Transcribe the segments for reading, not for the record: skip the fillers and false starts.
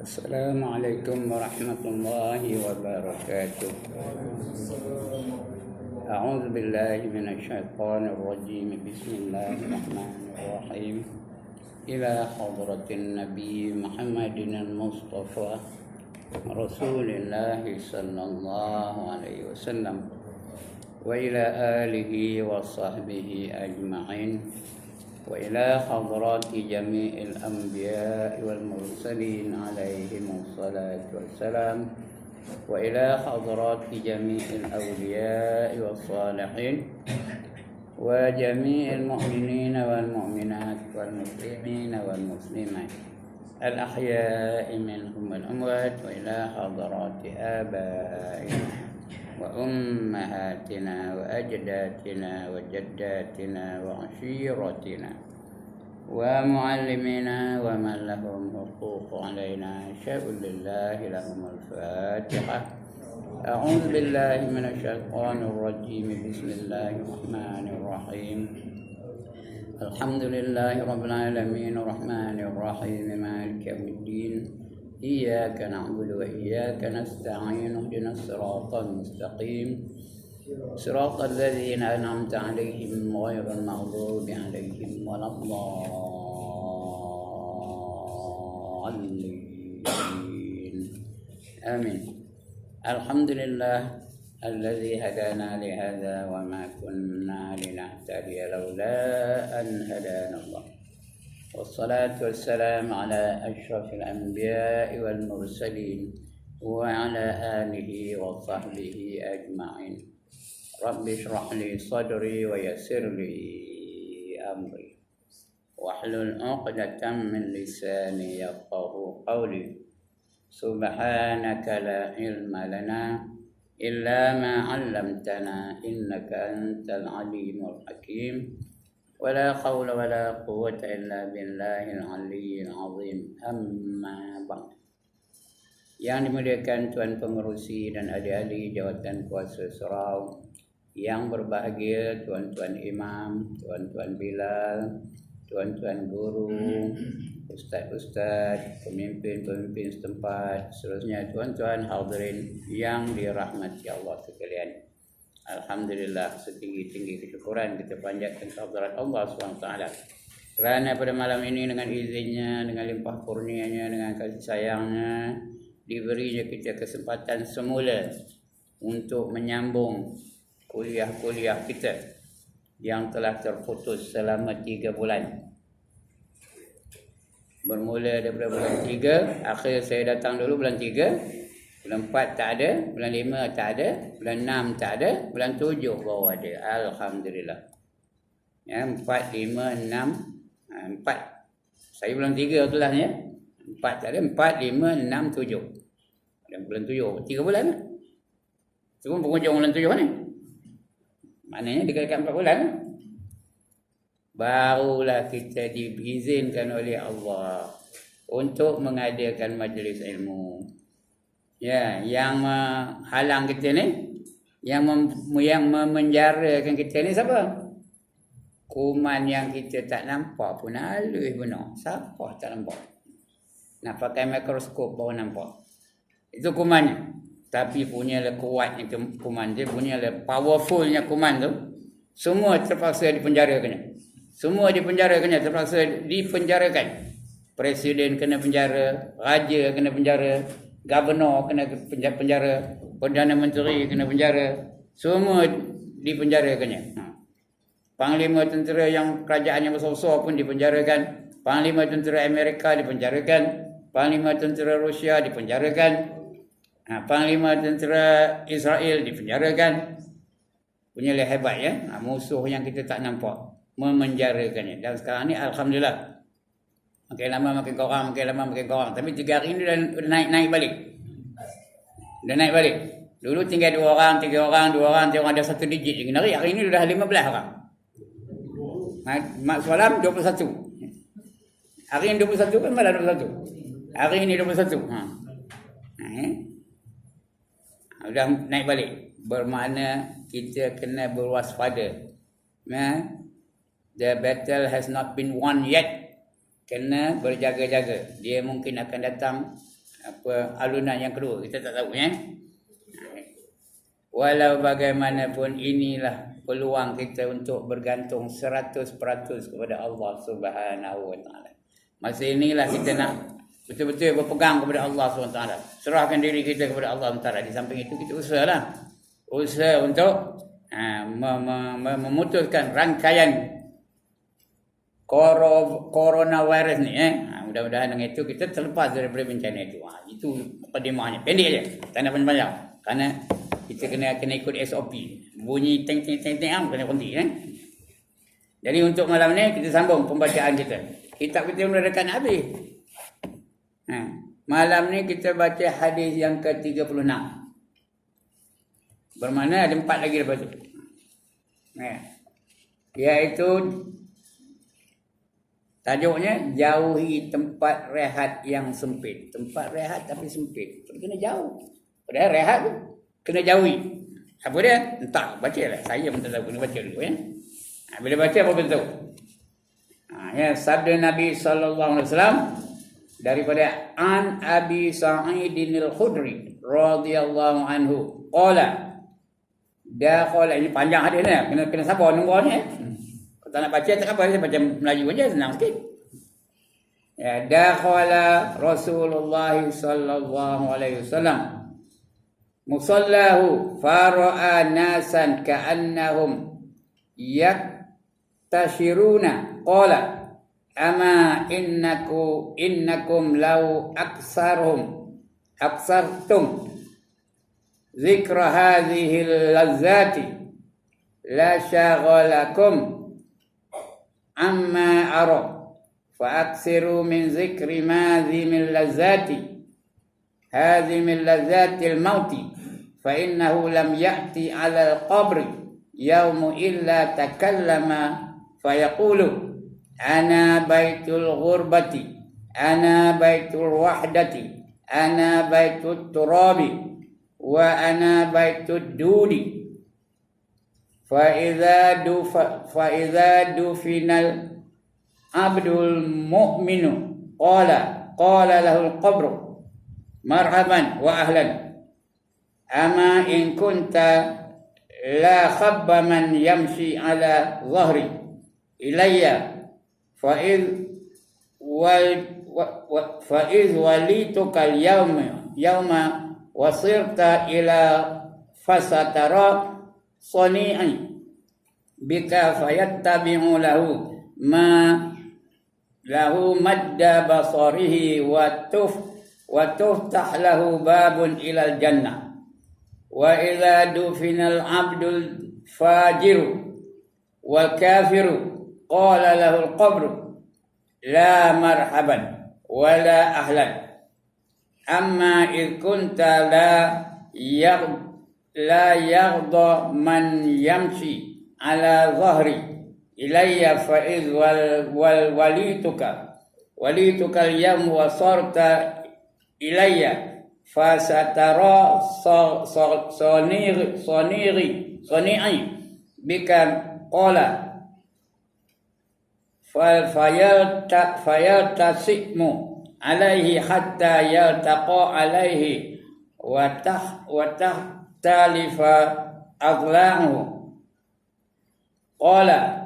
Assalamualaikum warahmatullahi wabarakatuh. A'udzu billahi minasyaitonir rajim. Bismillahirrahmanirrahim. Ila hadratin Nabi Muhammadin al-Mustafa Rasulillah sallallahu alaihi wasallam wa ila alihi wa sahbihi ajma'in. وإلى حضرات جميع الأنبياء والمرسلين عليهم الصلاة والسلام وإلى حضرات جميع الأولياء والصالحين وجميع المؤمنين والمؤمنات والمسلمين والمسلمات الأحياء منهم والأموات وإلى حضرات آبائنا وأمهاتنا وأجدادنا وجداتنا وعشيرتنا ومعلمينا ومن لهم حقوق علينا شاء لله لهم الفاتحة. أعوذ بالله من الشيطان الرجيم. بسم الله الرحمن الرحيم. الحمد لله رب العالمين الرحمن الرحيم مالك يوم الدين. إياك نعبد وإياك نستعين. اهدنا الصراط المستقيم صراط الذين أنعمت عليهم غير المغضوب عليهم ولا الضالين. آمين. الحمد لله الذي هدانا لهذا وما كنا لنهتدي لولا أن هدانا الله. والصلاة والسلام على أشرف الأنبياء والمرسلين وعلى آله وصحبه أجمعين. رب اشرح لي صدري ويسر لي أمري واحلل عقدة من لساني يفقهوا قولي. سبحانك لا علم لنا إلا ما علمتنا إنك أنت العليم الحكيم. ولا حول ولا قوة إلا بالله العلي العظيم. Amma ba'd. Yang dimuliakan Tuan Pengerusi dan adik-adik Jawatan Kuasa Surau, yang berbahagia Tuan-Tuan Imam, Tuan-Tuan Bilal, Tuan-Tuan Guru, Ustaz-Ustaz, pemimpin-pemimpin setempat, seterusnya Tuan-Tuan hadirin yang dirahmati Allah sekalian. Alhamdulillah, setinggi-tinggi kesyukuran kita panjatkan kehadirat Allah SWT, kerana pada malam ini dengan izinnya, dengan limpah kurnianya, dengan kasih sayangnya, diberinya kita kesempatan semula untuk menyambung kuliah-kuliah kita yang telah terputus selama 3 bulan. Bermula daripada bulan 3, akhir saya datang dulu bulan 3, bulan 4 tak ada, bulan 5 tak ada, bulan 6 tak ada, bulan 7 baru ada. Alhamdulillah. Ya, 4, 5, 6, 4. Saya bulan 3 itulah ya. 4 tak ada, 4, 5, 6, 7. Dan bulan 7, 3 bulan lah. Semua penghujung bulan 7 ni. Maknanya dekat 4 bulan. Barulah kita diizinkan oleh Allah untuk mengadakan majlis ilmu. Ya, yang menghalang kita ni, yang memenjarakan kita ni siapa? Kuman yang kita tak nampak pun halus benar. Siapa tak nampak? Nak pakai mikroskop baru nampak. Itu kumannya. Tapi punyalah kuatnya kuman dia, punyalah powerfulnya kuman tu. Semua terpaksa dipenjarakannya. Semua dipenjarakannya, terpaksa dipenjarakan. Presiden kena penjara, raja kena penjara, Governor kena penjara, Perdana Menteri kena penjara, semua dipenjarakannya. Panglima tentera yang kerajaan yang besar-besar pun dipenjarakan, Panglima tentera Amerika dipenjarakan, Panglima tentera Rusia dipenjarakan, Panglima tentera Israel dipenjarakan. Punyalah hebat ya, musuh yang kita tak nampak memenjarakannya. Dan sekarang ni alhamdulillah, makin lama makin kurang, makin lama makin kurang. Tapi 3 hari ni dah naik balik. Dah naik balik. Dulu tinggal 2 orang, 3 orang, 2 orang, 3 orang, ada 1 digit je. Hari ini dah 15 orang. Semalam 21. Hari ini 21 kan, malam 21. Hari ini 21. Dah naik balik. Bermakna kita kena berwaspada. The battle has not been won yet. Kena berjaga-jaga. Dia mungkin akan datang apa alunan yang kedua, kita tak tahu ya. Walau bagaimanapun inilah peluang kita untuk bergantung 100% kepada Allah Subhanahu wa taala. Masa inilah kita nak betul-betul berpegang kepada Allah Subhanahu wa taala. Serahkan diri kita kepada Allah Subhanahu wa taala. Di samping itu kita usahalah. Usaha untuk memutuskan rangkaian coronavirus ni mudah-mudahan dengan itu kita terlepas daripada bencana itu. Itu mukadimahnya. Pendek aja. Tak nak panjang-panjang. Karena kita kena ikut SOP. Bunyi ting kena berhenti Jadi untuk malam ni kita sambung pembacaan kita. Kitab kita mula dekat nak habis. Malam ni kita baca hadis yang ke-36. Bermakna ada 4 lagi lepas tu. Iaitu tajuknya jauhi tempat rehat yang sempit. Tempat rehat tapi sempit. Kena jauh. Padahal rehat tu kena jauhi. Apa dia? Entah. Baca lah. Saya pun tak tahu. Kena baca dulu ya. Bila baca apa betul? Sabda Nabi SAW daripada An Abi Sa'idin Al-Khudri radhiyallahu anhu. Qala. Ini panjang hadis ni. Kena sabar nunggu ni. Kalau tak nak baca tak apa. Saya baca Melayu aja senang sikit. Dakhala Rasulullah sallallahu alaihi wasallam musallahu fara'a nasan ka'annahum yaktashiruna qala ama innakum law aksartum zikra hadhihi al-lazzati la shaghalakum amma ara fa'aksiru min zikri madhi min lazzati hadhi min lazzatil mauti fa innahu lam ya'ti 'ala al-qabri yawmu illa takallama fayaqulu ana baitul ghurbati ana baitul wahdati ana baitut turabi wa ana baitud dudi fa idza dufinal abdul mu'minu qala lahu al-qabru marhaban wa ahlan ama in kunta la khabba man yamshi ala dhahri ilayya fa iz walituka al-yawma wasirta ila fasatara sani'i bika fayattabi'u lahu madda basarihi wa tuftah lahu babun ilal jannah wa idza dufinal abdul fajiru wal kafiru qala lahu al qabru la marhaban wa la ahlan amma id kunta la yaghda man yamshi ala dhahri ilayya fa iz walituka al yawm wa sarta ilayya fasatara sani'i bika qala fayaltasimu alaihi hatta yaltaqa alaihi wa tahtalifa adlahu qala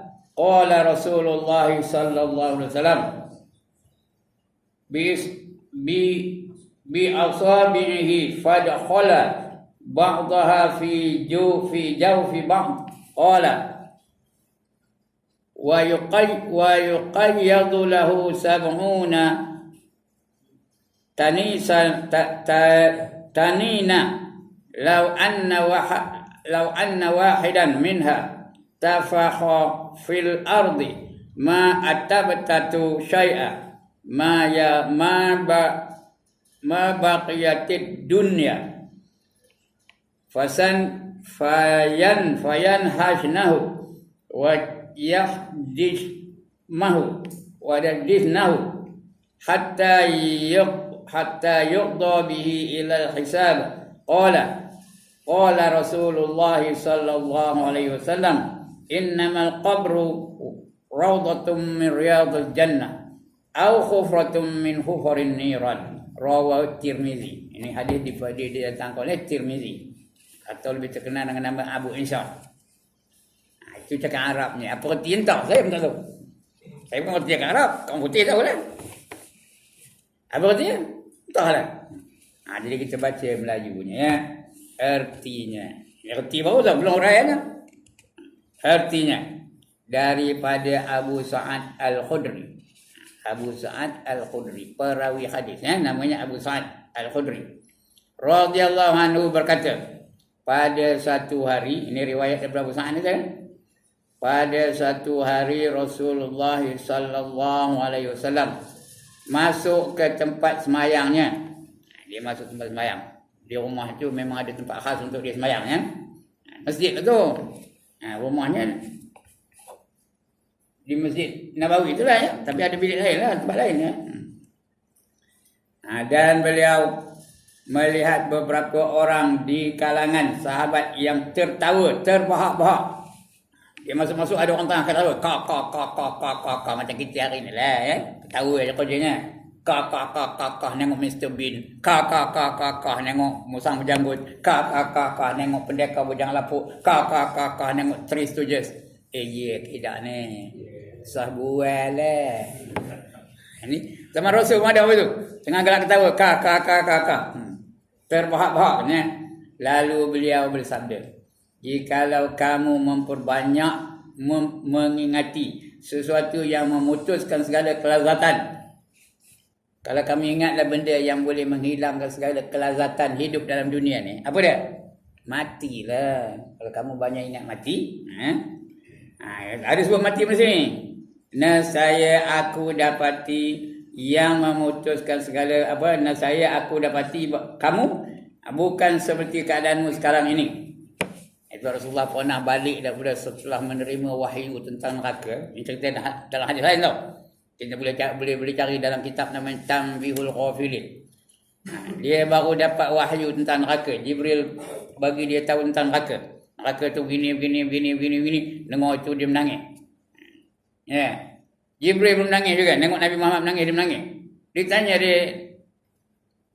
Rasulullah sallallahu alaihi wasallam bi asabihi fadkhala ba'daha fi jawfi ba'd qala wa yuqayyadu lahu sab'una tanina law anna wahidan minha tafakha fil ardi ma atabtatu syai'a ma baqiyatid dunya fayan hashnahu wa yahdismahu wa yahdisnahu hatta yuqda bihi ila al-hisab qala Rasulullah sallallahu alaihi wasallam innamal qabru rawdatun min riyadil jannah au khufratum min hufarin niran, rawahu Tirmizi. Ini hadis didatangkan oleh Tirmizi atau lebih terkenal dengan nama Abu Isa. Itu cakap Arabnya. Apa arti entah? Saya pun tak tahu. Saya pun arti cakap Arab. Kamu putih tahu lah. Apa artinya? Entahlah. Jadi kita baca Melajunya ya. Artinya. Arti baru tak? Belum uraiannya. Artinya. Daripada Abu Sa'ad Al-Khudri. Abu Sa'ad Al-Khudri. Perawi hadis. Ya? Namanya Abu Sa'ad Al-Khudri. Radhiyallahu anhu berkata. Pada satu hari. Ini riwayat daripada Abu Sa'ad ni kan? Pada satu hari Rasulullah sallallahu alaihi wasallam masuk ke tempat semayangnya. Dia masuk tempat semayang. Di rumah tu memang ada tempat khas untuk dia semayang ya. Masjid tu. Rumahnya di Masjid Nabawi itulah ya. Tapi ada bilik lain lah, tempat lain ya. Dan beliau melihat beberapa orang di kalangan sahabat yang tertawa, terbahak-bahak. Dia masuk-masuk ada orang tengah ketawa. Kak macam kita hari ni lah ya. Ketawa je kerjanya. Kak nengok Mr. Bean. Kak nengok Musang Berjanggut. Kak nengok Pendekar Bujang Lapuk. Kak nengok Three Stooges. Tidak ni. Sah bual lah. Ini zaman Rasul pun ada apa tu? Tengah galak ketawa. Kak. Terbahak-bahak ni. Lalu beliau bersabda. Jikalau kamu memperbanyak mengingati sesuatu yang memutuskan segala kelazatan. Kalau kamu ingatlah benda yang boleh menghilangkan segala kelazatan hidup dalam dunia ni. Apa dia? Matilah. Kalau kamu banyak ingat mati. Ada sebab mati macam ni. Nasaya aku dapati yang memutuskan segala apa. Nasaya aku dapati kamu bukan seperti keadaanmu sekarang ini. Itu Rasulullah pernah balik daripada setelah menerima wahyu tentang neraka. Ini cerita dalam hadis lain tau. Kita boleh cari dalam kitab namanya Tanbihul Ghafilin. Dia baru dapat wahyu tentang neraka. Jibril bagi dia tahu tentang neraka. Neraka tu begini. Dengar itu dia menangis. Ya. Jibril pun menangis juga. Tengok Nabi Muhammad menangis, dia menangis. Dia tanya dia,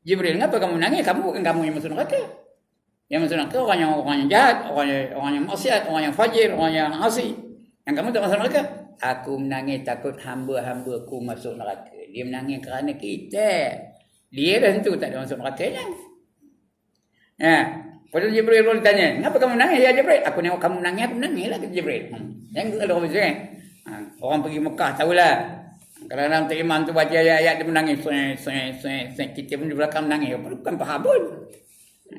Jibril, kenapa kamu menangis? Kamu bukan kamu yang masuk neraka. Yang masuk neraka orang yang jahat, orang yang maksiat, orang yang fajir, orang yang asi. Yang kamu tak masuk neraka. Aku menangis takut hamba-hambaku masuk neraka. Dia menangis kerana kita. Dia dah tentu tak ada masuk nerakanya. Lepas Jibril pun tanya, kenapa kamu menangis ya Jibril? Aku tengok kamu menangis, aku menangis lah kata Jibril. Yang kalau orang bising. Orang pergi Mekah tahulah. Kalau dalam imam tu baca ayat-ayat dia menangis. Kita pun di belakang menangis. Bukan faham pun.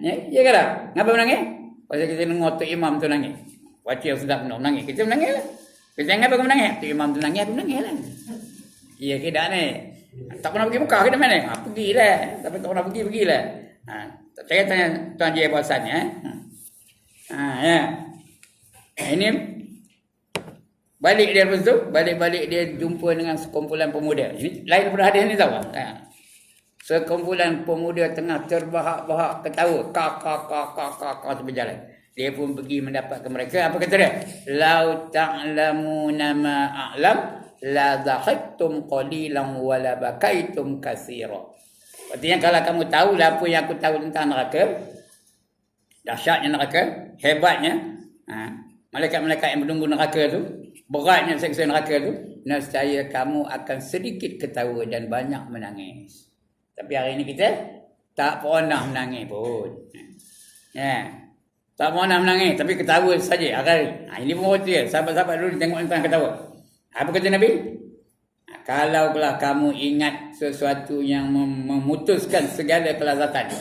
Ya ke tak? Kenapa menangis? Pasal kita dengar Tok Imam tu nangis. Baca yang sedap menangis. Kita menangis lah. Kita kenapa aku menangis? Tok Imam tu nangis, aku menangis lah. Ya ke tak ni? Tak pernah pergi Mekah ke mana? Pergilah. Tapi tak pernah pergilah. Saya tanya Tuan Haji Abu Hassan ya. Ya. Ini balik dia lepas tu, balik dia jumpa dengan sekumpulan pemuda. Ini lain daripada hadis ni tahu. Sekumpulan pemuda tengah terbahak-bahak ketawa. Kak berjalan. Dia pun pergi mendapatkan mereka. Apa kata dia? Lau ta'lamuna ma a'lam la dhahiktum qalilan wa la bakaitum katsira. Artinya kalau kamu tahu lah apa yang aku tahu tentang neraka, dahsyatnya neraka, hebatnya, malaikat-malaikat yang menunggu neraka tu, beratnya seksa neraka tu, nescaya kamu akan sedikit ketawa dan banyak menangis. Tapi hari ini kita tak pernah menangis pun. Tak pernah menangis tapi ketawa saja hari. Ini pun betul. Sahabat-sahabat dulu tengok tentang ketawa. Apa kata Nabi? Kalaulah kamu ingat sesuatu yang memutuskan segala kelazatan.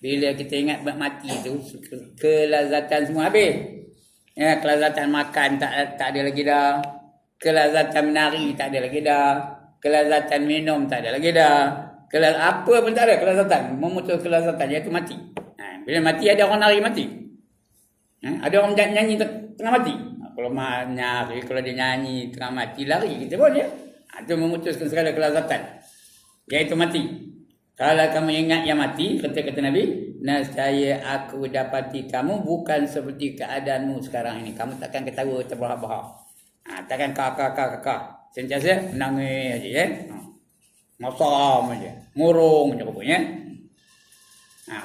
Bila kita ingat mati tu, kelazatan semua habis. Kelazatan makan tak ada lagi dah. Kelazatan menari tak ada lagi dah. Kelazatan minum tak ada lagi dah. Apa pun tak ada kelazatan. Memutus kelazatan iaitu mati. Bila mati ada orang nari mati. Ada orang nyanyi tengah mati. Kalau nyari, kalau dia nyanyi tengah mati lari kita pun ya. Itu memutuskan segala kelazatan. Iaitu mati. Kalau kamu ingat yang mati, kata Nabi, nescaya aku dapati kamu bukan seperti keadaanmu sekarang ini. Kamu takkan ketawa terbahak-bahak. Takkan kakak. Sentiasa menangis aja ya. Masam aja. Murung je rupanya.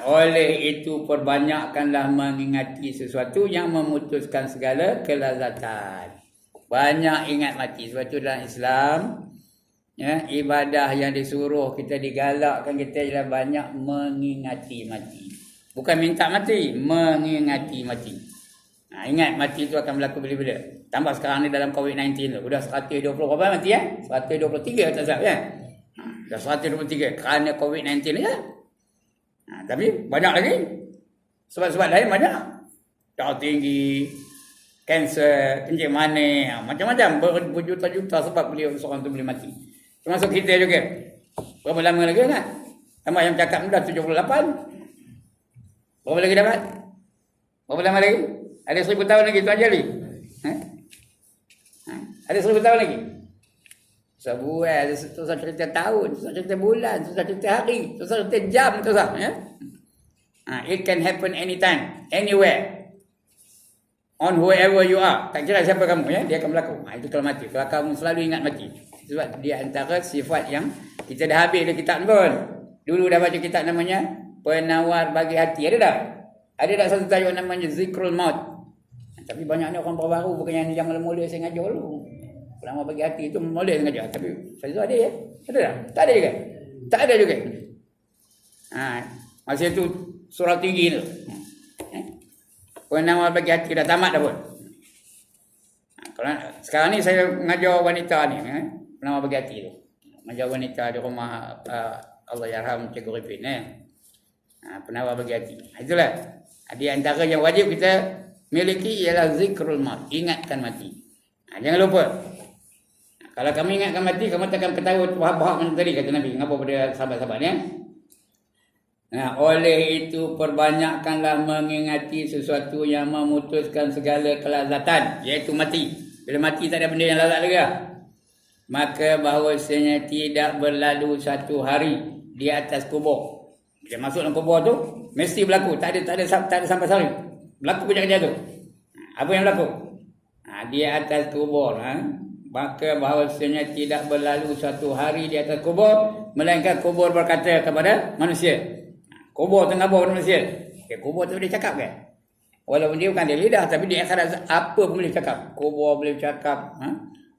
Oleh itu perbanyakkanlah mengingati sesuatu yang memutuskan segala kelazatan. Banyak ingat mati. Sebab itu dalam Islam, ya, ibadah yang disuruh kita digalakkan kita ialah banyak mengingati mati. Bukan minta mati, mengingati mati. Ingat mati itu akan berlaku bila-bila. Tambah sekarang ni dalam COVID-19 tu. Sudah 120 berapa mati ya? 123 tak salah ya? Dah 123 kerana COVID-19 ya. Tapi banyak lagi. Sebab-sebab lain banyak. Darah tinggi, kanser, kencing manis, macam-macam. Berjuta-juta sebab beliau seorang tu boleh mati. Termasuk kita juga. Berapa lama lagi kan? Tambah yang cakap dah 78. Berapa lagi dapat? Berapa lama lagi? Ada 1000 tahun lagi Tuan Jali? Ada 1000 tahun lagi? Sebulan, susah cerita tahun, susah cerita bulan, susah cerita hari, susah cerita jam, susah. Ya? It can happen anytime, anywhere. On whoever you are. Tak kira siapa kamu, ya, dia akan berlaku. Itu kalau mati. Kalau kamu selalu ingat mati. Sebab dia antara sifat yang kita dah habis dah kitab pun. Dulu dah baca kitab namanya Penawar Bagi Hati. Ada tak? Ada tak satu tajuk namanya Zikrul Maut? Tapi banyak ni orang baru, bukan yang mula-mula saya ngajar dulu. Penawar Bagi Hati itu mula saya ngajar. Tapi Faizul ada ya? Ada tak? Tak ada juga. Tak ada juga. Masa itu surah tinggi tu. Penawar Bagi Hati dah tamat dah pun. Sekarang ni saya mengajar wanita ni, Penawar Bagi Hati tu. Mengajar wanita di rumah Allahyarham Cikgu Rifin. Penawar Bagi Hati. Itulah. Di antara yang wajib kita miliki ialah zikrul maut. Ingatkan mati. Jangan lupa. Kalau kamu ingatkan mati, kamu takkan ketahui bahak-bahak mana tadi kata Nabi. Ngapa pada sahabat-sahabatnya? Oleh itu perbanyakkanlah mengingati sesuatu yang memutuskan segala kelazatan, iaitu mati. Bila mati tak ada benda yang lazat lagi lah. Maka bahawasanya tidak berlalu satu hari di atas kubur. Bila masuk dalam kubur tu mesti berlaku, tak ada sampai sehari. Berlaku kerja-kerja tu. Apa yang berlaku? Di atas kubur, maka bahawasanya tidak berlalu satu hari di atas kubur, melainkan kubur berkata kepada manusia. Kubur tengah bawah manusia. Kubur tu boleh cakap ke? Walaupun dia bukan dia lidah, tapi dia akhirat apa pun boleh cakap. Kubur boleh cakap,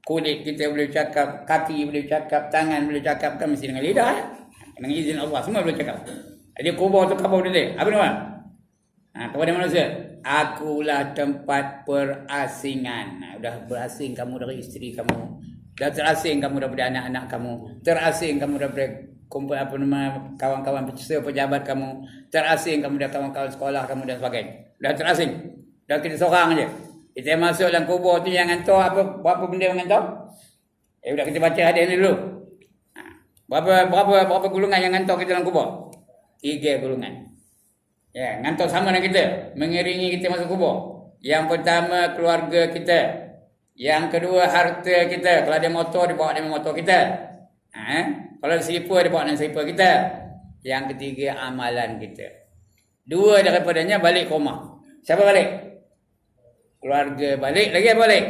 kulit kita boleh cakap, kaki boleh cakap, tangan boleh cakap, kan mesti dengan lidah. Dengan izin Allah semua boleh cakap. Jadi kubur tu kabur dia. Apa nama? Kepada manusia, akulah tempat perasingan. Dah berasing kamu dari isteri kamu, dah terasing kamu daripada anak-anak kamu, terasing kamu daripada kumpul kawan-kawan pejabat kamu, terasing kamu dari kawan-kawan sekolah kamu dan sebagainya. Dah terasing. Dah kita seorang aja. Kita masuk dalam kubur tu yang hantar berapa benda yang hantar? Sudah kita baca hadis ni dulu. Berapa gulungan yang hantar kita dalam kubur? 3 gulungan. Ya, ngantor sama dengan kita, mengiringi kita masuk kubur. Yang pertama keluarga kita. Yang kedua harta kita. Kalau ada motor, dia bawa dengan motor kita. Kalau ada selipar, dia bawa dengan selipar kita. Yang ketiga amalan kita. 2 daripadanya balik ke rumah. Siapa balik? Keluarga balik. Lagi apa balik?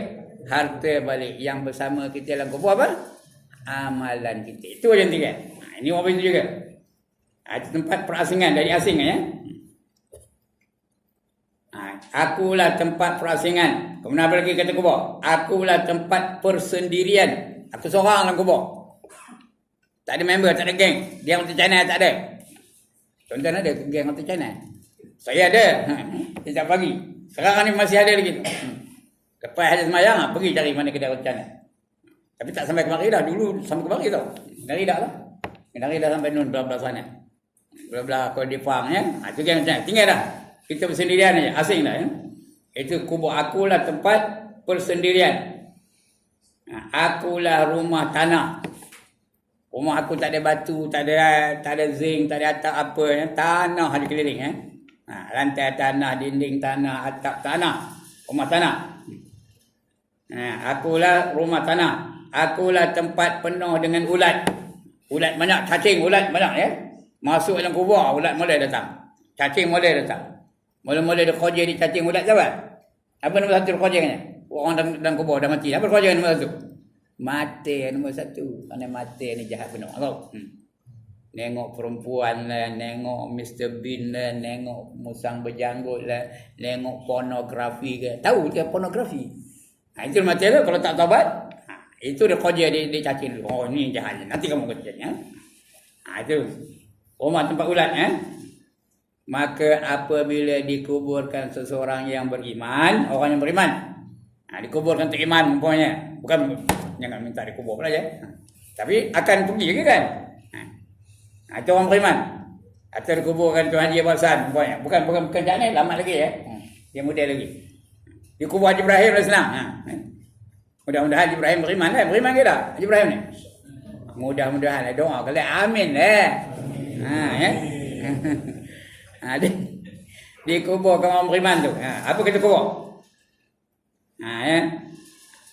Harta balik. Yang bersama kita dalam kubur apa? Amalan kita. Itu yang 3. Ini orang itu juga. Tempat perasingan dari asing ya. Akulah tempat perasingan. Kemudian apa lagi kata kubur? Akulah tempat persendirian. Aku seorang dalam kubur. Tak ada member, tak ada geng. Dia orang China tak ada. Tuan-tuan ada geng orang China? Saya ada. Sejak pagi. Sekarang ni masih ada lagi. Lepas hadis semayang, pergi cari mana kedai orang China. Tapi tak sampai kemari dah. Dulu sampai kemari tau. Dari dah lah. Dari dah sampai nun belah-belah sana. Belah-belah Kuala Dipang ya. Itu geng China. Tinggal dah. Kita bersendirian aja, asing dah ya. Itu kubur. Akulah tempat persendirian. Akulah rumah tanah. Rumah aku tak ada batu, tak ada zinc, tak ada atap apa ya. Tanah ada keliling ya. Lantai tanah, dinding tanah, atap tanah. Rumah tanah. Akulah rumah tanah. Akulah tempat penuh dengan ulat. Ulat banyak, cacing ulat banyak ya. Masuk dalam kubur, ulat mulai datang. Cacing mulai datang. Mula-mula dia kerja di cacing ulat siapa? Apa nombor 1 kerjanya? Orang dalam kubur dah mati. Apa kerja nombor 1? Mati nombor satu. Kerana mati ni jahat benar. Nengok perempuan lah, nengok Mr. Bean lah, nengok musang berjanggut lah, nengok pornografi ke. Tahu dia pornografi. Itu mati lah kalau tak taubat. Itu dia kerja dia cacing dulu. Oh ni jahat. Nanti kamu kerjanya. Itu. Rumah tempat ulat. Maka apabila dikuburkan seseorang yang beriman, orang yang beriman. Dikuburkan untuk iman umpamanya. Bukan, jangan minta dikubur pula je. Tapi akan pergi lagi kan. Itu orang beriman. Atau dikuburkan Tuhan Haji Abdul Hassan umpamanya. Bukan kerjaan ni, lama lagi ya. Dia muda lagi. Dikubur Haji Ibrahim dah senang. Mudah-mudahan Haji Ibrahim beriman lah. Beriman ke tak Haji Ibrahim ni? Mudah-mudahan lah. Doa kalian amin lah. Dikuburkan orang beriman tu. Apa kita kubur?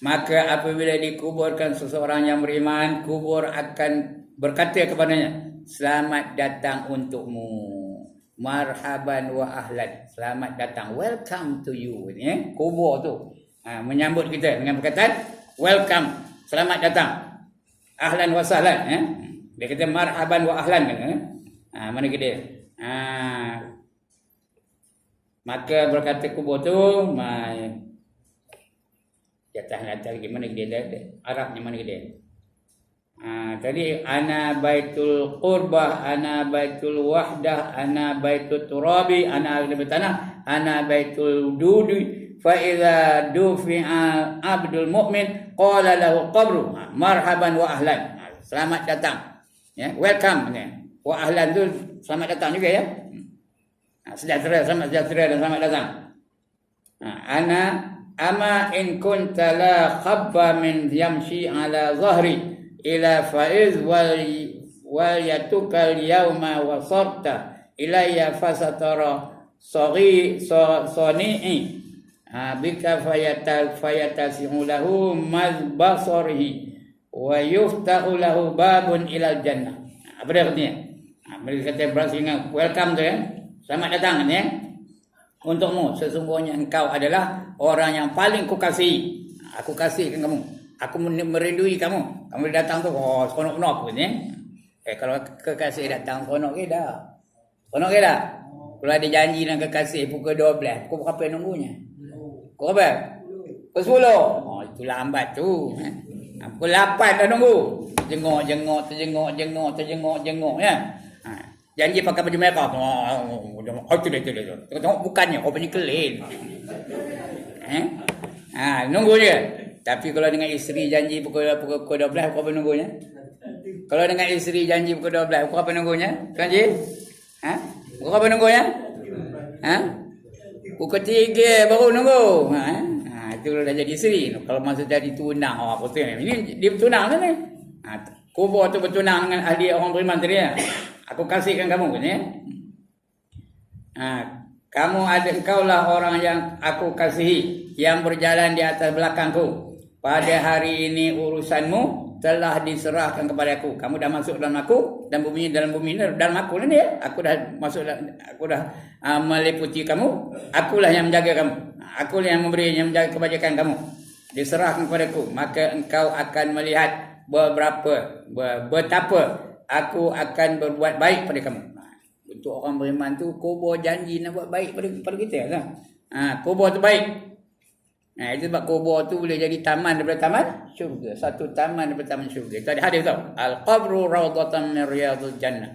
Maka apabila dikuburkan seseorang yang beriman, kubur akan berkata kepadanya, selamat datang untukmu, marhaban wa ahlan, selamat datang, welcome to you. Kubur tu menyambut kita dengan perkataan welcome, selamat datang, ahlan wa sahlan. Dia kata marhaban wa ahlan kan. Mana kita? Maka berkata kubur tu, jatah lagi mana dia Arabnya mana dia? Tadi ana baitul qurbah, ana baitul wahdah, ana baitul turabi, ana tanah, ana baitul dudi. Fa idza dufi'a abdul mu'min qala lahu qabru marhaban wa ahlan. Selamat datang. Welcome ni. Wa ahlan tu selamat datang juga ya. Sejahtera, selamat sejahtera dan selamat datang. Ana ama in kunta la khabba min yamshi ala zahri ila faiz wal yatukal yawma wa sarta ilayya fasatara soni'i bika fayatasi'u lahu mazbasarihi wa yuftahu lahu babun ilal jannah. Apa dia artinya? Mereka kata berasingkan welcome tu ya. Selamat datang ya. Untukmu, sesungguhnya engkau adalah orang yang paling kukasihi. Aku kasihkan kamu. Aku merindui kamu. Kamu datang tu, seronok-seronok pun ya. Kalau kekasih datang, seronok ke dah? Seronok ke dah? Kalau ada janji dengan kekasih pukul 12, pukul berapa nunggunya? Pukul berapa? Pukul 10. Itu lambat tu. Pukul 8 dah nunggu. Terjengok ya. Janji pakai baju merah. Itu dia. Tengok bukannya, kau punya kelin. Nunggu je. Tapi kalau dengan isteri janji pukul 12, kau apa nunggunya? Kalau dengan isteri janji pukul 12, kau apa nunggunya? Janji? Kau apa nunggunya? Pukul 3 baru nunggu. Itu dah jadi isteri. Kalau masa jadi tunang, apa tu? Ini dia bertunang kan ni? Kubur tu bertunang dengan ahli orang beriman tadi ya. Aku kasihkan kamu kan ya. Engkaulah orang yang aku kasihi, yang berjalan di atas belakangku. Pada hari ini urusanmu telah diserahkan kepada aku. Kamu dah masuk dalam aku, dan dalam bumi ini dalam aku ni ya. Aku dah masuk, aku dah meliputi kamu. Akulah yang menjaga kamu. Akulah yang memberi, yang menjaga kebajikan kamu. Diserahkan kepada aku. Maka engkau akan melihat betapa aku akan berbuat baik pada kamu. Untuk orang beriman tu, kubur janji nak buat baik pada kita kan. Kubur tu baik. Itu sebab kubur tu boleh jadi taman daripada taman syurga. Satu taman daripada taman syurga. Itu ada hadis tau. Al-qabru rawdatan min riyadul jannah.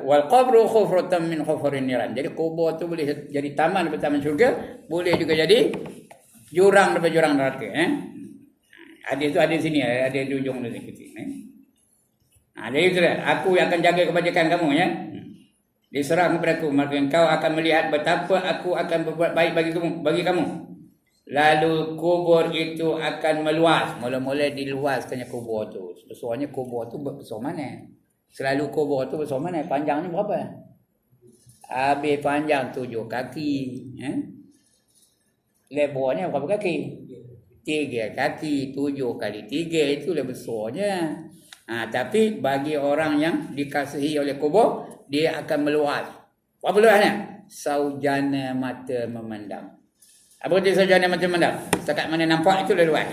Wal qabru khufratan min khufurin niran. Jadi kubur tu boleh jadi taman daripada taman syurga, boleh juga jadi jurang daripada jurang neraka. Hadis tu ada di sini, ada di ujung ni kecil. Jadi itu dah. Aku yang akan jaga kebajikan kamu ya. Diserahkan kepada aku, maka engkau akan melihat betapa aku akan berbuat baik bagi kamu. Lalu kubur itu akan meluas. Mula-mula diluaskannya kubur tu. Besarnya kubur tu besar mana? Selalu kubur tu besar mana? Panjangnya berapa? Habis panjang 7 kaki. Lebarnya berapa kaki? 3 kaki. 7 kali 3 itu lebih besarnya. Tapi bagi orang yang dikasihi oleh kubur, dia akan meluas. Apa luasnya? Saujana mata memandang. Apa itu saujana mata memandang? Setakat mana nampak itu dah luas.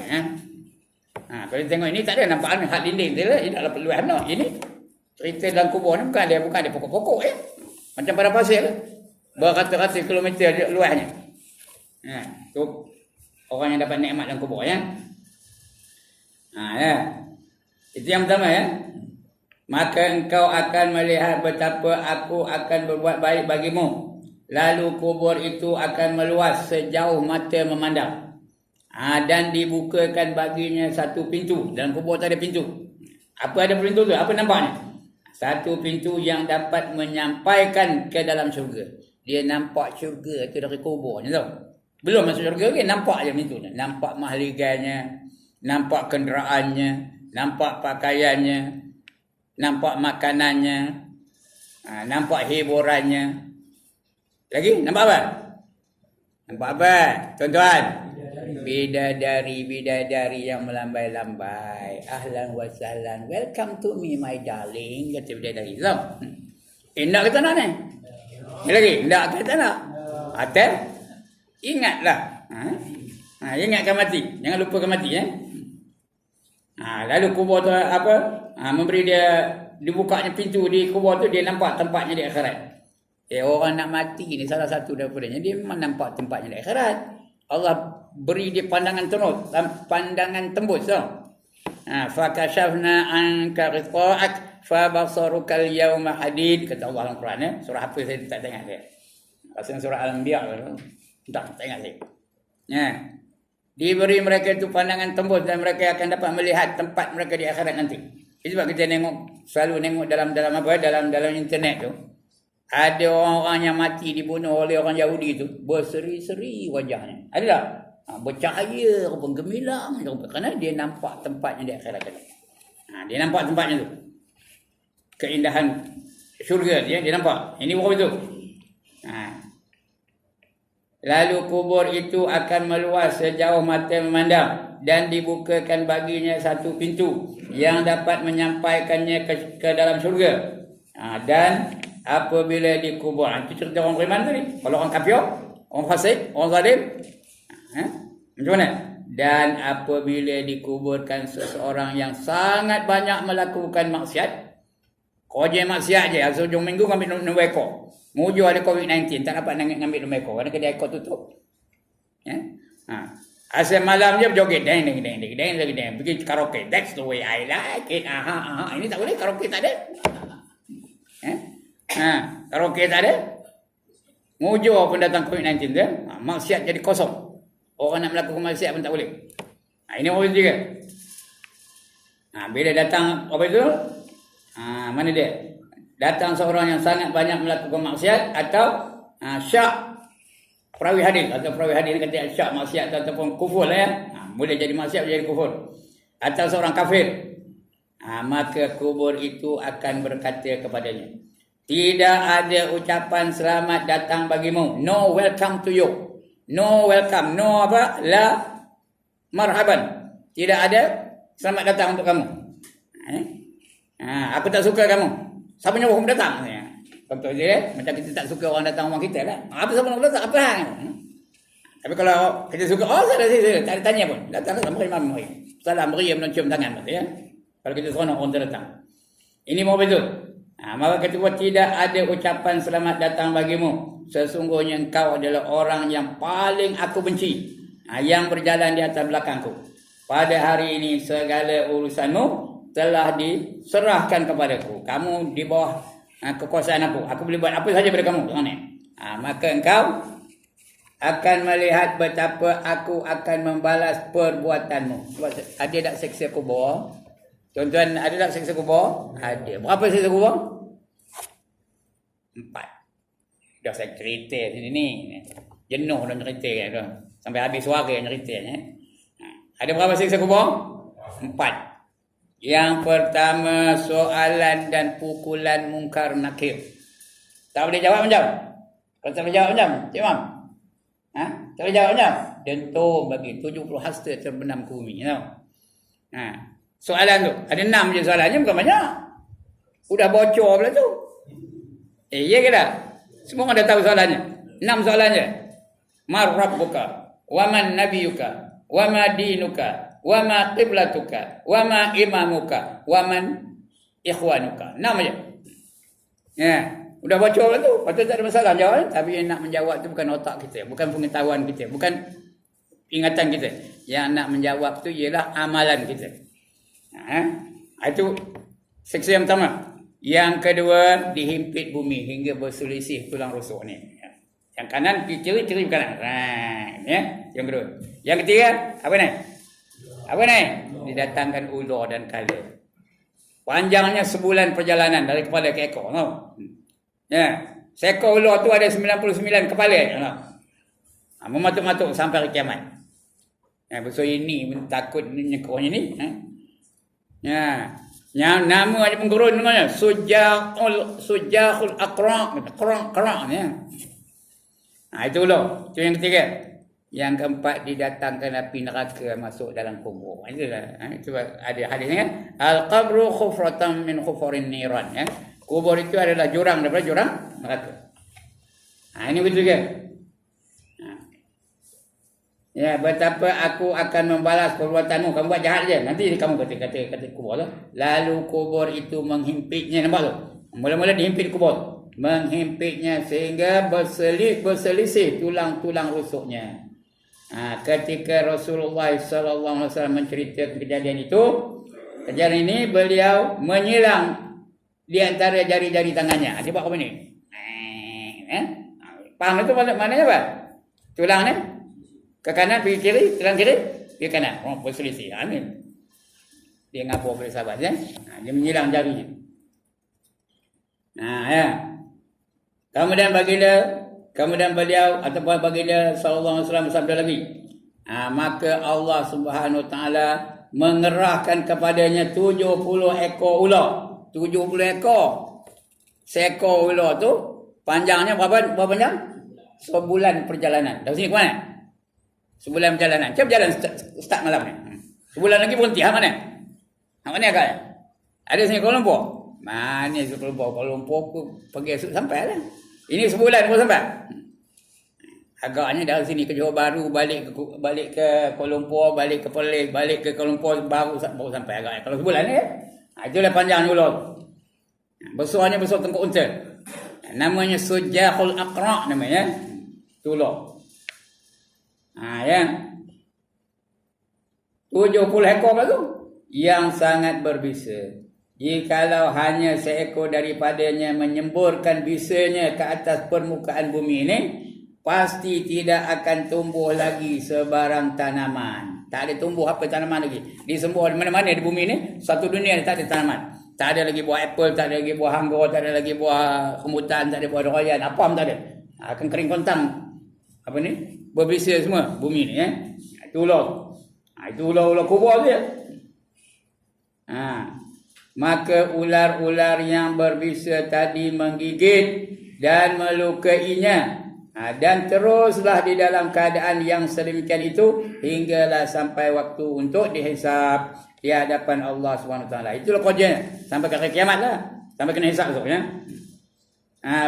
Kalau tengok ini tak ada nampak hak dinding dia lah. Ini adalah peluang no. Ini cerita dalam kubur ni bukan ada pokok-pokok ya. Macam padang pasir lah. Beratus-ratus kilometer luasnya. Tu orang yang dapat nikmat dalam kubur ya. Ya. Itu yang pertama ya. Maka engkau akan melihat betapa aku akan berbuat baik bagimu. Lalu kubur itu akan meluas sejauh mata memandang. Dan dibukakan baginya satu pintu. Dalam kubur tak ada pintu. Apa ada pintu tu? Apa nampaknya? Satu pintu yang dapat menyampaikan ke dalam syurga. Dia nampak syurga tu dari kubur ni tau. Belum masuk syurga ke, nampak je pintu ni. Nampak mahligannya, nampak kenderaannya, nampak pakaiannya, nampak makanannya, nampak hiburannya. Lagi? Nampak apa? Nampak apa? Tuan-tuan? Bidadari yang melambai-lambai. Ahlan wa sahlan. Welcome to me my darling. Kata bidadari. Nak kata nak ni? Ni lagi? Nak kata nak? Atas? Ingatlah. Ingatkan mati. Jangan lupakan mati ya. Lalu kubur tu apa? Memberi dia, dibukanya pintu di kubur tu, dia nampak tempatnya di akhirat. Orang nak mati ni salah satu daripadanya, dia memang nampak tempatnya di akhirat. Allah beri dia pandangan tembus tau. Fakashafna anka ghita'ak fabasaruka al-yawma hadid, kata Allah dalam Quran ya. Surah apa saya tak tengok dia. Pasal surah Al-Anbiya tak tengok saya. Diberi mereka itu pandangan tembus dan mereka akan dapat melihat tempat mereka di akhirat nanti. Itu sebab kita selalu tengok dalam internet tu. Ada orang-orang yang mati dibunuh oleh orang Yahudi tu, berseri-seri wajahnya. Ada tak? Bercahaya, penggemilang, kerana dia nampak tempatnya di akhirat tadi. Dia nampak tempatnya tu. Keindahan syurga dia nampak. Ini bukan betul. Lalu kubur itu akan meluas sejauh mata memandang dan dibukakan baginya satu pintu yang dapat menyampaikannya ke dalam syurga. Dan apabila dikubur, itu cerita orang beriman tadi. Kalau orang kafir, orang fasik, orang zalim, macam mana? Dan apabila dikuburkan seseorang yang sangat banyak melakukan maksiat, kerja maksiat je, hujung minggu ambil nombor ekor. Mujur ada COVID-19, tak dapat ambil nombor ekor kerana kedai ekor tutup. Asal malam je berjoget, deng, pergi karaoke. That's the way I like it. Ini tak boleh, karaoke tak ada. Karaoke tak ada. Mujur pun datang COVID-19 tu, maksiat jadi kosong. Orang nak melakukan maksiat pun tak boleh. Ini orang juga. Bila datang apa itu? Mana dia? Datang seorang yang sangat banyak melakukan maksiat atau syak perawi hadis, atau perawi hadis kata syak maksiat ataupun kufur lah ya. Boleh jadi maksiat, boleh jadi kufur. Atau seorang kafir. Maka kubur itu akan berkata kepadanya, tidak ada ucapan selamat datang bagimu. No welcome to you. No welcome. No apa? La marhaban. Tidak ada selamat datang untuk kamu. Aku tak suka kamu. Siapa nyuruh kamu datang? Contoh dia, macam kita tak suka orang datang rumah kita lah. Apa siapa nak datang? Apa hang? Tapi kalau kita suka, saya tak tanya pun. Datang mari. Salam beri mencium tangan. Ya? Kalau kita seronok orang datang. Ini mau betul. Maka kedua, tidak ada ucapan selamat datang bagimu. Sesungguhnya engkau adalah orang yang paling aku benci, yang berjalan di atas belakangku. Pada hari ini segala urusanmu telah diserahkan kepadaku. Kamu di bawah kekuasaan aku. Aku boleh buat apa saja pada kamu. Maka engkau akan melihat betapa aku akan membalas perbuatanmu. Ada tak seksa kubur? Tuan-tuan, ada tak seksa kubur? Ada. Berapa seksa kubur? 4. Dah saya cerita sini ni. Jenuh dah cerita kan. Sampai habis suara cerita. Ada berapa seksa kubur? 4. Yang pertama, soalan dan pukulan mungkar nakir. Tak boleh jawab macam? Kalau tak boleh jawab macam? Cik Mam? Tak boleh jawab macam? Dentum bagi 70 hasta terbenam ke bumi. Tahu? Soalan tu. Ada 6 je soalannya, bukan banyak. Udah bocor pula tu. Ya ke tak? Semua orang dah tahu soalannya. 6 soalan je. Mar rabbuka? Waman nabiyuka? Wama dinuka? wa ma qiblatuka, wa ma imamuka, wa man ikhwanuka. 6 aja. Ya, udah bocor tu. Patut tak ada masalah jawab. Tapi yang nak menjawab tu bukan otak kita, bukan pengetahuan kita, bukan ingatan kita. Yang nak menjawab tu ialah amalan kita. Itu seksi yang pertama. Yang kedua, dihimpit bumi hingga berselisih tulang rusuk ni. Yang kanan kiri kanan. Ya, yang kedua. Yang ketiga, apa ni? Apa ni? Didatangkan ular dan kala. Panjangnya sebulan perjalanan dari kepala ke ekor. Ya, seekor ular tu ada 99 kepala. Mematuk-matuk sampai ke kiamat. Ya, besok ini takut nyekornya ni. Ya, yang nama ada penggurun namanya Sujahul Aqra. Qara ya. Itu loh. Itu yang ketiga. Yang keempat, didatangkan api neraka masuk dalam kubur. Itu ada hadisnya kan. Al-qabru khufratan min khufurin niran ya. Kubur itu adalah jurang daripada jurang neraka. Ini betul ke? Ya, betapa aku akan membalas perbuatanmu. Kamu buat jahat je. Nanti kamu kata kubur tu. Lalu kubur itu menghimpitnya. Nampak tu? Mula-mula dihimpit kubur. Menghimpitnya sehingga berselisih tulang-tulang rusuknya. Ketika Rasulullah SAW menceritakan kejadian itu, kejadian ini beliau menyilang di antara jari-jari tangannya. Dia buat apa ni? Paham itu maknanya apa? Tulang ni ke kanan pergi kiri, tulang kiri pergi kanan. Berselisih. Amin. Dia ngapur boleh sahabat ya. Dia menyilang jarinya. Ya. Kemudian beliau ataupun baginda sallallahu alaihi wasallam bersabda lagi. Maka Allah Subhanahu wa taala mengerahkan kepadanya 70 ekor ular. 70 ekor. Seekor ular tu panjangnya berapa panjang? Sebulan perjalanan. Dari sini ke mana? Sebulan perjalanan. Siapa berjalan start malam ni? Sebulan lagi berhenti. Hang mana? Hang mana agak? Ada sini Kuala Lumpur. Mana Kuala Lumpur pergi esok sampai lah. Ini sebulan pun sampai. Agaknya dari sini ke Johor Bahru, balik ke Kuala Lumpur, balik ke Perlis, balik ke Kuala Lumpur baru sampai agaknya. Kalau sebulan ni itulah panjangnya ular. Besarnya besar tengkuk unta. Namanya Sujahul Aqra namanya. Tu ular. Ya. 70 ekor tu yang sangat berbisa. Jikalau hanya seekor daripadanya menyemburkan bisanya ke atas permukaan bumi ini, pasti tidak akan tumbuh lagi sebarang tanaman. Tak ada tumbuh apa tanaman lagi. Disembur di mana-mana di bumi ini, satu dunia ni tak ada tanaman. Tak ada lagi buah apple, tak ada lagi buah anggur, tak ada lagi buah rambutan, tak ada buah durian, apa pun tak ada. Akan kering kontang. Apa ni? Berbisa semua bumi ni ya. Itu ular. Itu ular-ular kubur dia. Maka ular-ular yang berbisa tadi menggigit dan melukainya. Dan teruslah di dalam keadaan yang sedemikian itu hinggalah sampai waktu untuk dihisap di hadapan Allah SWT. Itulah kerjanya sampai ke kiamat lah. Sampai kena hisap esoknya.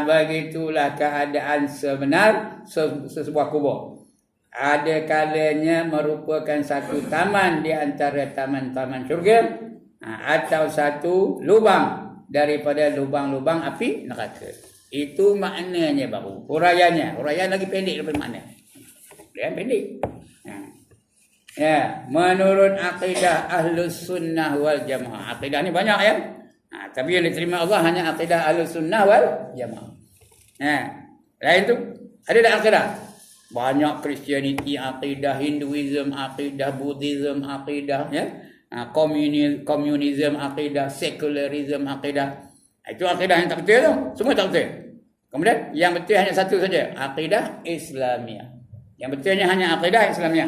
Begitulah keadaan sebenar sebuah kubur. Ada kalanya merupakan satu taman di antara taman-taman syurga. Atau satu lubang daripada lubang-lubang api neraka. Itu maknanya baru. Huraiannya lagi pendek daripada makna. Dia pendek. Ya, menurut akidah Ahlus Sunnah wal Jamaah. Akidah ni banyak ya. Tapi yang diterima Allah hanya akidah Ahlus Sunnah wal Jamaah. Lain tu ada tak akidah? Banyak Christianity akidah, Hinduism akidah, Buddhism akidah ya. Komunisme akidah, sekularisme akidah. Itu akidah yang tak betul tu. Semua tak betul. Kemudian yang betul hanya satu saja, akidah Islamiah. Yang betulnya hanya akidah Islamiah.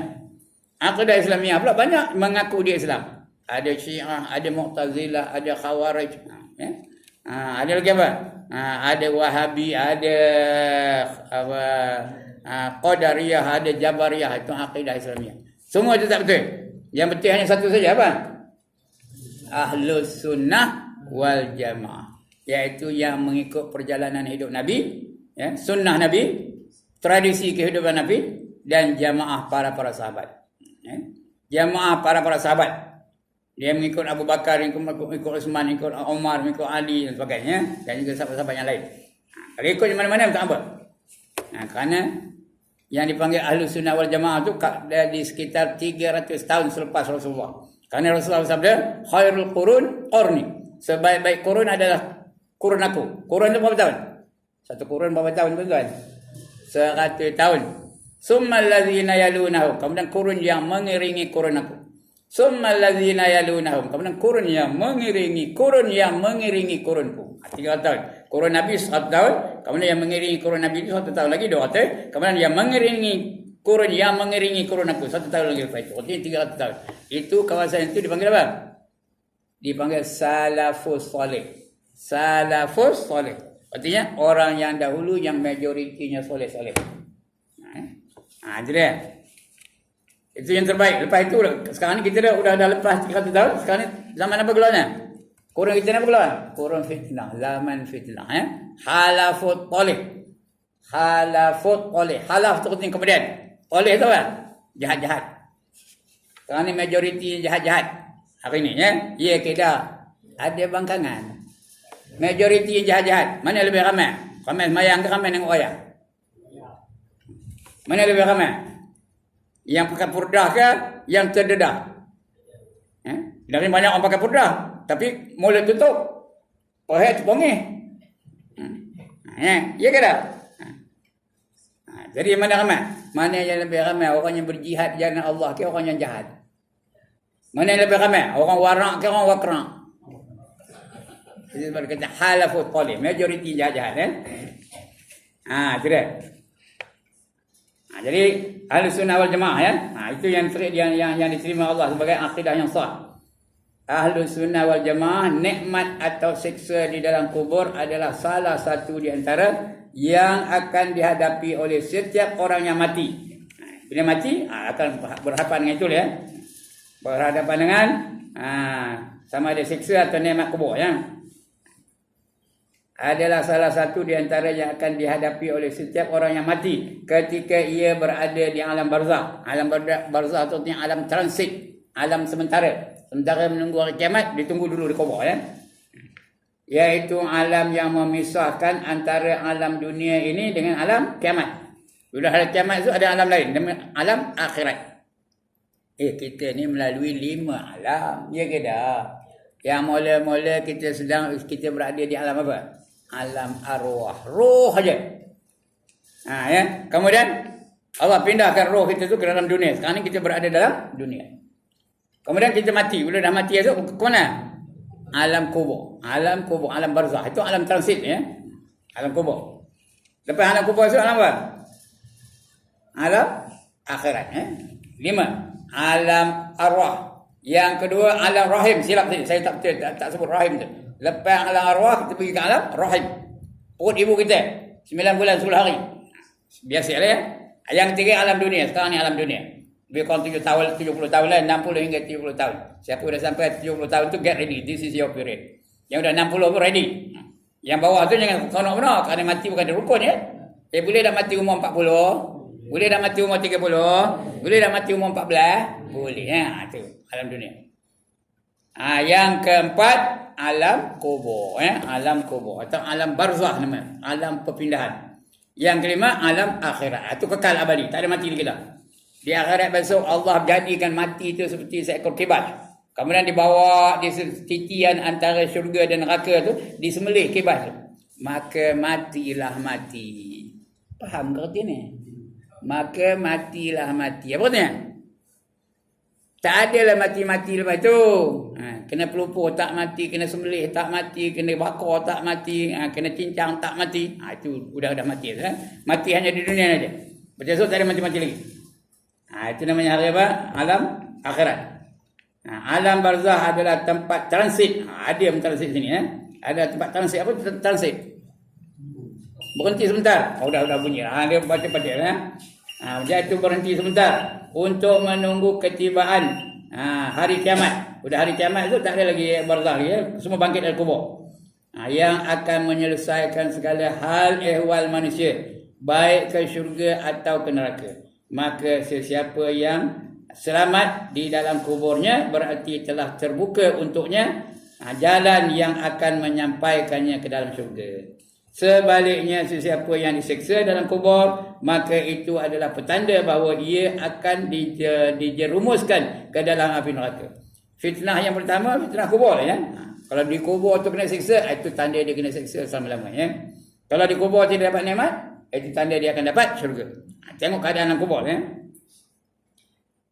Akidah Islamiah pula banyak mengaku dia Islam. Ada Syiah, ada Mu'tazilah, ada Khawarij. Ada lagi apa? Ada Wahabi, ada Qadariyah, ada Jabariyah. Itu akidah Islamiah. Semua itu tak betul. Yang betul hanya satu saja apa? Ahlus Sunnah wal Jamaah. Iaitu yang mengikut perjalanan hidup Nabi, ya, sunnah Nabi, tradisi kehidupan Nabi dan jamaah para sahabat. Ya. jamaah para sahabat. Dia mengikut Abu Bakar, mengikut Uthman, mengikut Umar, mengikut Ali dan sebagainya, dan juga sahabat-sahabat yang lain. Kalau ikut di mana-mana tak apa. Kerana yang dipanggil Ahlus Sunnah wal Jamaah tu di sekitar 300 tahun selepas Rasulullah. Kerana Rasulullah sabda, khairul qurun qarni. Sebaik-baik kurun adalah kurun aku. Kurun tu berapa tahun? Satu kurun berapa tahun tuan-tuan? 100 tahun. Summal ladzina yalunahum. Kemudian kurun yang mengiringi kurun aku. Summal ladzina yalunahum. Kemudian kurun yang mengiringi kurunku. 3 tahun. Kurun Nabi 100 tahun. Kemudian yang mengiringi kurun Nabi itu 1 tahun lagi 200. Kemudian yang mengiringi kurun aku 1 tahun lagi lepas itu. Artinya 300 tahun. Itu kawasan itu dipanggil apa? Dipanggil salafus soleh. Salafus soleh. Artinya orang yang dahulu yang majoritinya soleh-soleh. Itu dia. Itu yang terbaik. Lepas itu sekarang ni kita dah lepas 300 tahun. Sekarang ni zaman apa keluarnya? Kurun kita apa keluar? Kurun fitnah. Zaman fitnah. Halafut poleh. Halafut poleh. Halaf tu artinya kemudian. Poleh tu kan? Jahat-jahat. Sekarang ni majoriti jahat-jahat. Hari ni ya. Ya kita ada bangkangan. Majoriti jahat-jahat. Mana lebih ramai? Ramai semayang ke ramai nengok wayang? Mana lebih ramai? Yang pakai purdah ke yang terdedah? Dari banyak orang pakai purdah, tapi mulut tutup, pahat terpongeh. Ya ke tak? Jadi mana ramai? Mana yang lebih ramai? Orang yang berjihad jalan Allah ke orang yang jahat? Mana yang lebih ramai? Orang warak ke orang wakrak? Jadi sebab kata halafut talib, majoriti jahat-jahat. Itu dia. Jadi Ahlus Sunnah wal Jamaah ya. Itu yang diterima Allah sebagai akidah yang sah. Ahlus Sunnah wal Jamaah, nikmat atau siksa di dalam kubur adalah salah satu di antara yang akan dihadapi oleh setiap orang yang mati. Bila mati akan berhadapan dengan itu ya. Berhadapan dengan sama ada siksa atau nikmat kubur ya. Adalah salah satu di antara yang akan dihadapi oleh setiap orang yang mati ketika ia berada di alam barzakh. Alam barzakh itu artinya alam transit, alam sementara. Sementara menunggu hari kiamat, ditunggu dulu di kubur ya. Iaitu alam yang memisahkan antara alam dunia ini dengan alam kiamat. Bila hari kiamat itu ada alam lain, alam akhirat. Kita ni melalui 5 alam, ya ke dah? Yang mula-mula kita berada di alam apa? Alam arwah, roh saja. Ya. Kemudian Allah pindahkan roh kita tu ke dalam dunia. Sekarang ni kita berada dalam dunia. Kemudian kita mati. Bila dah mati tu ke mana? Alam kubur. Alam kubur, alam barzakh. Itu alam transit ya. Alam kubur. Lepas alam kubur tu alam apa? Alam akhirat 5. Alam arwah. Yang kedua alam rahim. Silap tadi. Saya tak sebut rahim tu. Lepas alam arwah, kita pergi ke alam rahim. Perut ibu kita. 9 bulan 10 hari. Biasa lah ya. Yang ketiga alam dunia. Sekarang ni alam dunia. Lebih kurang 70 tahun lah. 60 hingga 70 tahun. Siapa dah sampai 70 tahun tu, get ready. This is your period. Yang dah 60 pun ready. Yang bawah tu jangan konok benar. Kerana mati bukan ada rukun ya. Boleh dah mati umur 40. Boleh dah mati umur 30. Boleh dah mati umur 14. Boleh ya. Itu alam dunia. Yang keempat alam kubur alam kubur atau alam barzakh namanya, alam perpindahan. Yang kelima alam akhirat, itu kekal abadi, tak ada mati lagi dah. Di akhirat besok Allah jadikan mati itu seperti seekor kebas, kemudian dibawa di titian antara syurga dan neraka tu, disembelih kebas tu, maka matilah mati. Faham ke artinya? Maka matilah mati. Apa artinya? Tak adalah mati-mati lepas tu. Kena pelupur tak mati, kena sembelih tak mati, kena bakar tak mati, kena cincang tak mati. Itu udah mati. Mati hanya di dunia saja. Besok tak ada mati-mati lagi. Itu namanya hari apa? Alam akhirat. Alam barzakh adalah tempat transit. Ada yang transit sini Ada tempat transit. Apa transit? Berhenti sebentar. Dah bunyi. Dia baca-baca dia itu berhenti sebentar untuk menunggu ketibaan hari kiamat. Udah hari kiamat itu tak ada lagi barzakh ya. Semua bangkit dari kubur. Yang akan menyelesaikan segala hal ehwal manusia, baik ke syurga atau ke neraka. Maka sesiapa yang selamat di dalam kuburnya, berarti telah terbuka untuknya jalan yang akan menyampaikannya ke dalam syurga. Sebaliknya, sesiapa yang diseksa dalam kubur, maka itu adalah petanda bahawa ia akan dijerumuskan ke dalam api neraka. Fitnah yang pertama, fitnah kubur, ya. Kalau di kubur tu kena seksa, itu tanda dia kena seksa selama-lamanya. Kalau di kubur tidak dapat nikmat, itu tanda dia akan dapat syurga. Tengok keadaan dalam kubur, ya.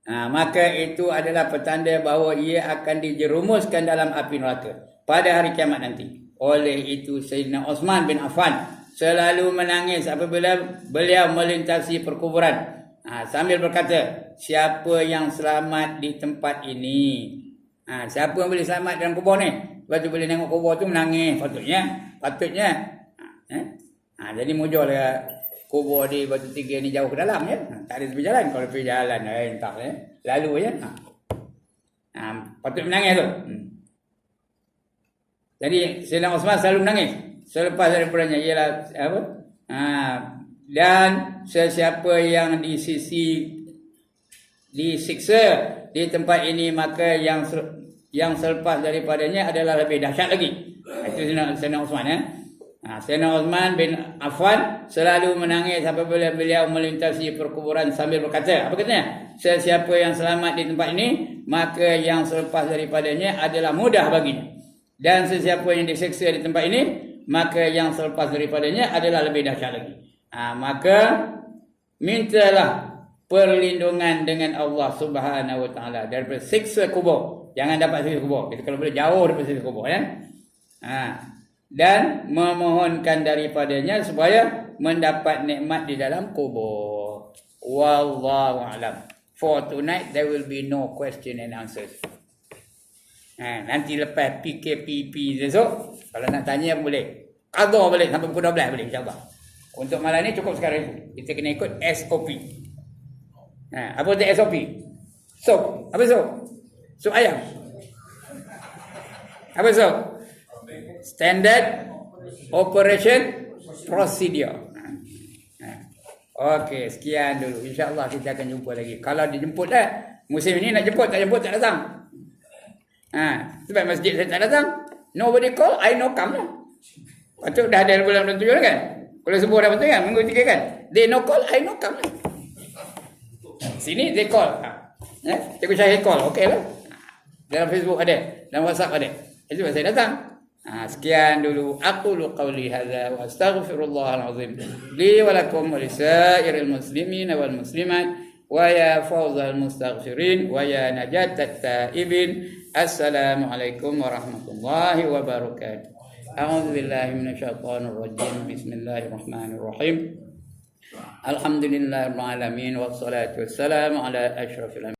Maka itu adalah petanda bahawa ia akan dijerumuskan dalam api neraka pada hari kiamat nanti. Oleh itu Sayyidina Uthman bin Affan selalu menangis apabila beliau melintasi perkuburan, sambil berkata, siapa yang selamat di tempat ini, siapa yang boleh selamat dalam kubur ni, lepas tu boleh tengok kubur tu menangis, patutnya. Jadi mujurlah kubur di Batu Tiga ni jauh ke dalam, ya. Tak ada tepi jalan. Kalau tepi jalan, entah, ya. Lalu, ya. Patut menangis tu. Jadi Sayyidina Uthman selalu menangis selepas daripadanya ialah apa? Dan sesiapa yang disiksa di tempat ini, maka yang selepas daripadanya adalah lebih dahsyat lagi. Itu Sayyidina Uthman, ya. Sayyidina Uthman bin Affan selalu menangis apabila beliau melintasi perkuburan sambil berkata, apa katanya? Sesiapa yang selamat di tempat ini, maka yang selepas daripadanya adalah mudah baginya. Dan sesiapa yang diseksa di tempat ini, maka yang selepas daripadanya adalah lebih dahsyat lagi. Maka mintalah perlindungan dengan Allah Subhanahu Wa Taala daripada siksa kubur. Jangan dapat siksa kubur. Kita kalau boleh jauh daripada siksa kubur, ya. Dan memohonkan daripadanya supaya mendapat nikmat di dalam kubur. Wallahu a'lam. For tonight there will be no question and answers. Nanti lepas PKPP besok, kalau nak tanya boleh. Qadha balik sampai pukul 12 boleh, insya-Allah. Untuk malam ni cukup sekarang itu. Kita kena ikut SOP. Apa tu SOP? Sup. Apa sup? Sup ayam. Apa sup? Standard Operation Procedure. Okey, sekian dulu. InsyaAllah kita akan jumpa lagi. Kalau dijemput lah, musim ini nak jemput, tak jemput tak datang. Sebab masjid saya tak datang. Nobody call, I no come lah. Patut dah ada bulan 27 kan? Kalau semua dah betul kan? Minggu 3 kan? They no call, I no come lah. Sini they call. Cikgu Syahir call, okey lah. Dalam Facebook ada, dalam WhatsApp ada. Itu saya datang. Sekian dulu. Aqulu qawli hadza wa astaghfirullahal azim li wa lakum wa lisairil muslimin wal muslimat wa ya fawzal mustaghfirin wa ya najatat taibin. Assalamualaikum warahmatullahi wabarakatuh. A'udzu billahi minasyaitonir rajim. Bismillahirrahmanirrahim. Alhamdulillahirabbil alamin wassalatu wassalamu ala asyrafil